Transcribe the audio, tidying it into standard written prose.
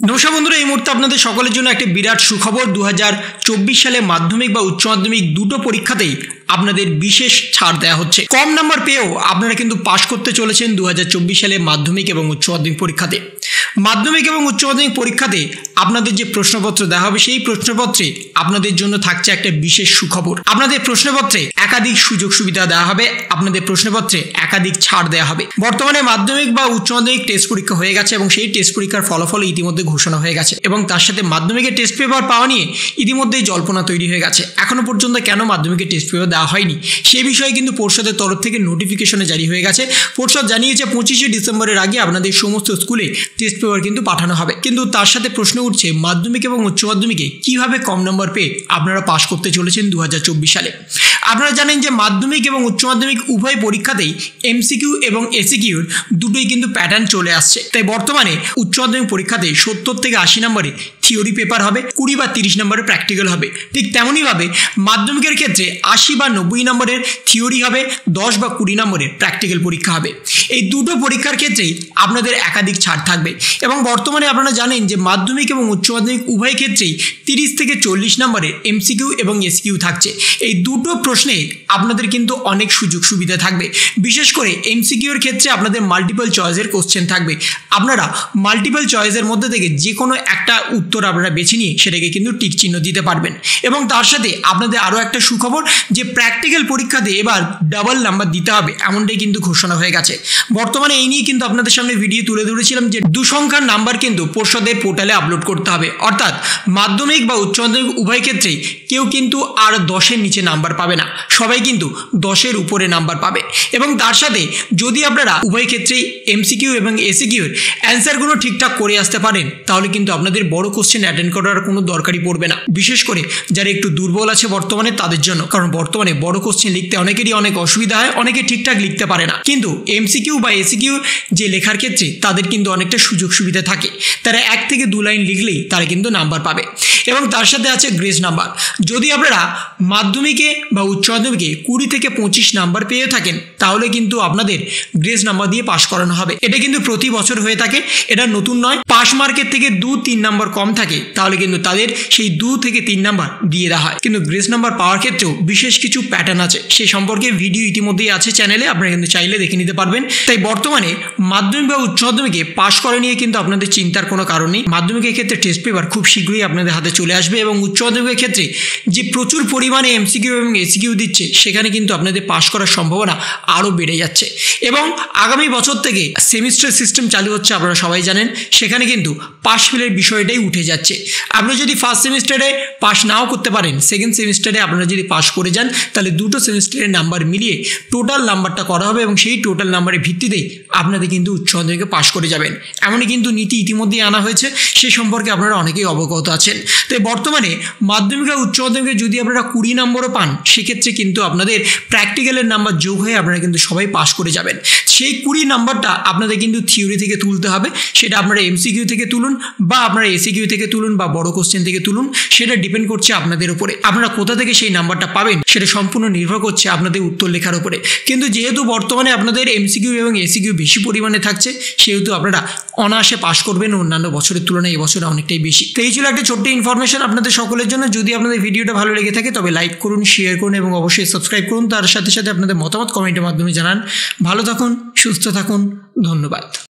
নমস্কার বন্ধুরা, এই মুহূর্তে আপনাদের সকলের জন্য একটা বিরাট সুখবর। 2024 সালে মাধ্যমিক বা উচ্চ মাধ্যমিক দুটো পরীক্ষাতেই আপনাদের বিশেষ ছাড় দেওয়া হচ্ছে। কম নাম্বার পেয়েও আপনারা কিন্তু পাশ করতে চলেছেন 2024 সালে মাধ্যমিক এবং উচ্চ মাধ্যমিক পরীক্ষাতে। মাধ্যমিক এবং উচ্চ মাধ্যমিক পরীক্ষাতে আপনাদের যে প্রশ্নপত্র দেওয়া হবে, সেই প্রশ্নপত্রে আপনাদের জন্য থাকছে একটা বিশেষ সুখবর। আপনাদের প্রশ্নপত্রে একাধিক সুযোগ সুবিধা দেওয়া হবে, আপনাদের প্রশ্নপত্রে একাধিক ছাড় দেওয়া হবে। বর্তমানে মাধ্যমিক বা উচ্চ মাধ্যমিক টেস্ট পরীক্ষা হয়ে গেছে এবং সেই টেস্ট পরীক্ষার ফলাফল ইতিমধ্যে ঘোষণা হয়ে গেছে এবং তার সাথে মাধ্যমিকের টেস্ট পেপার পাওয়া নিয়ে ইতিমধ্যেই জল্পনা তৈরি হয়ে গেছে। এখনো পর্যন্ত কেন মাধ্যমিকের টেস্ট পেপার দেওয়া হয়নি সে বিষয়ে কিন্তু পর্ষদের তরফ থেকে নোটিফিকেশনে জারি হয়ে গেছে। পর্ষদ জানিয়েছে 25শে ডিসেম্বরের আগে আপনাদের সমস্ত স্কুলে টেস্ট পেপার কিন্তু পাঠানো হবে। কিন্তু তার সাথে প্রশ্ন উঠছে, মাধ্যমিক এবং উচ্চ মাধ্যমিকে কিভাবে কম নম্বর পেয়ে আপনারা পাশ করতে চলেছেন 2024 সালে। আপনারা জানেন যে মাধ্যমিক এবং উচ্চ মাধ্যমিক উভয় পরীক্ষাতেই এমসিকিউ এবং এসিকিউর দুটোই কিন্তু প্যাটার্ন চলে আসছে। তাই বর্তমানে উচ্চ মাধ্যমিক পরীক্ষাতে 70 থেকে 80 নম্বরে থিওরি পেপার হবে, 20 বা 30 নম্বরে প্র্যাকটিক্যাল হবে। ঠিক তেমনইভাবে মাধ্যমিকের ক্ষেত্রে 80 বা 90 নম্বরের থিওরি হবে, 10 বা 20 নম্বরের প্র্যাকটিক্যাল পরীক্ষা হবে। এই দুটো পরীক্ষার ক্ষেত্রেই আপনাদের একাধিক ছাড় থাকবে এবং বর্তমানে আপনারা জানেন যে মাধ্যমিক এবং উচ্চ মাধ্যমিক উভয় ক্ষেত্রেই 30 থেকে 40 নম্বরের এমসিকিউ এবং এসকিউ থাকছে। এই দুটো প্রশ্নে আপনাদের কিন্তু অনেক সুযোগ সুবিধা থাকবে। বিশেষ করে এমসিকিউর ক্ষেত্রে আপনাদের মাল্টিপল চয়েসের কোশ্চেন থাকবে। আপনারা মাল্টিপল চয়েসের মধ্যে থেকে যে কোনো একটা উত্তর আপনারা বেছে নিয়ে সেটাকে কিন্তু টিক চিহ্ন দিতে পারবেন। এবং তার সাথে আপনাদের আরও একটা সুখবর যে প্র্যাকটিক্যাল পরীক্ষাতে এবার ডাবল নাম্বার দিতে হবে, এমনটাই কিন্তু ঘোষণা হয়ে গেছে। বর্তমানে এই নিয়ে কিন্তু আপনাদের সামনে ভিডিও তুলে ধরেছিলাম যে 2 সংখ্যার নাম্বার কিন্তু পর্ষদের পোর্টালে আপলোড করতে হবে। অর্থাৎ মাধ্যমিক বা উচ্চ মাধ্যমিক উভয় ক্ষেত্রেই কেউ কিন্তু আর 10-এর নিচে নাম্বার পাবে না, সবাই কিন্তু 10-এর উপরে নাম্বার পাবে। এবং তার সাথে যদি আপনারা উভয় ক্ষেত্রেই এমসিকিউ এবং এসিকিউর অ্যান্সারগুলো ঠিকঠাক করে আসতে পারেন তাহলে কিন্তু আপনাদের বড় কোশ্চেন অ্যাটেন্ড করার কোনো দরকারই পড়বে না। বিশেষ করে যারা একটু দুর্বল আছে বর্তমানে তাদের জন্য, কারণ বর্তমানে বড় কোশ্চেন লিখতে অনেকেরই অনেক অসুবিধা হয়, অনেকে ঠিকঠাক লিখতে পারে না। কিন্তু এমসিকিউ বা এসিকিউ যে লেখার ক্ষেত্রে তাদের কিন্তু অনেকটা সুযোগ সুবিধা থাকে। তারা 1 থেকে 2 লাইন লিখলেই তারা কিন্তু নাম্বার পাবে। এবং তার সাথে আছে গ্রেস নাম্বার। যদি আপনারা মাধ্যমিকে বা উচ্চ মাধ্যমিকে 20 থেকে 25 নাম্বার পেয়ে থাকেন তাহলে কিন্তু আপনাদের গ্রেস নাম্বার দিয়ে পাশ করানো হবে। এটা কিন্তু প্রতি বছর হয়ে থাকে, এটা নতুন নয়। পাস মার্কের থেকে 2-3 নাম্বার কম থাকে তাহলে কিন্তু তাদের সেই 2 থেকে 3 নাম্বার দিয়ে দেওয়া হয়। কিন্তু গ্রেস নাম্বার পাওয়ার ক্ষেত্রেও বিশেষ কিছু প্যাটার্ন আছে, সেই সম্পর্কে ভিডিও ইতিমধ্যেই আছে চ্যানেলে, আপনারা কিন্তু চাইলে দেখে নিতে পারবেন। তাই বর্তমানে মাধ্যমিক বা উচ্চ মাধ্যমিকে পাশ করা নিয়ে কিন্তু আপনাদের চিন্তার কোনো কারণ নেই। মাধ্যমিকের ক্ষেত্রে টেস্ট পেপার খুব শীঘ্রই আপনাদের হাতে চলে আসবে এবং উচ্চ মাধ্যমিকের ক্ষেত্রে যে প্রচুর পরিমাণে এমসিকিউ এবং এসিকিউ দিচ্ছে সেখানে কিন্তু আপনাদের পাশ করার সম্ভাবনা আরও বেড়ে যাচ্ছে। এবং আগামী বছর থেকে সেমিস্টার সিস্টেম চালু হচ্ছে, আপনারা সবাই জানেন। সেখানে কিন্তু পাস ফেলের বিষয়টাই উঠে যাচ্ছে। আপনি যদি ফার্স্ট সেমিস্টারে পাস নাও করতে পারেন, সেকেন্ড সেমিস্টারে আপনারা যদি পাস করে যান তাহলে দুটো সেমিস্টারের নাম্বার মিলিয়ে টোটাল নাম্বারটা করা হবে এবং সেই টোটাল নাম্বারের ভিত্তিতেই আপনাদের কিন্তু উচ্চ মাধ্যমিকে পাস করে যাবেন। এমনই কিন্তু নীতি ইতিমধ্যেই আনা হয়েছে, সে সম্পর্কে আপনারা অনেকেই অবগত আছেন। তাই বর্তমানে মাধ্যমিক আর উচ্চ মাধ্যমিকে যদি আপনারা 20 নম্বরও পান সেক্ষেত্রে কিন্তু আপনাদের প্র্যাকটিক্যালের নাম্বার যোগ হয়ে আপনারা কিন্তু সবাই পাস করে যাবেন। সেই 20 নাম্বারটা আপনাদের কিন্তু থিওরি থেকে তুলতে হবে, সেটা আপনারা এমসিকিউ থেকে তুলুন বা আপনারা এসিকিউ থেকে তুলুন বা বড় কোশ্চেন থেকে তুলুন, সেটা ডিপেন্ড করছে আপনাদের উপরে। আপনারা কোথা থেকে সেই নাম্বারটা পাবেন সেটা সম্পূর্ণ নির্ভর করছে আপনাদের উত্তর লেখার উপরে। কিন্তু যেহেতু বর্তমানে আপনাদের এমসিকিউ এবং এসিকিউ বেশি পরিমাণে থাকছে সেহেতু আপনারা অনায়াসে পাস করবেন অন্যান্য বছরের তুলনায় এবছরে অনেকটাই বেশি। তো এই ছিল একটা ছোট্ট ইনফরমেশন আপনাদের সকলের জন্য। যদি আপনাদের ভিডিওটা ভালো লেগে থাকে তবে লাইক করুন, শেয়ার করুন এবং অবশ্যই সাবস্ক্রাইব করুন। তার সাথে সাথে আপনাদের মতামত কমেন্টের মাধ্যমে জানান। ভালো থাকুন, সুস্থ থাকুন, ধন্যবাদ।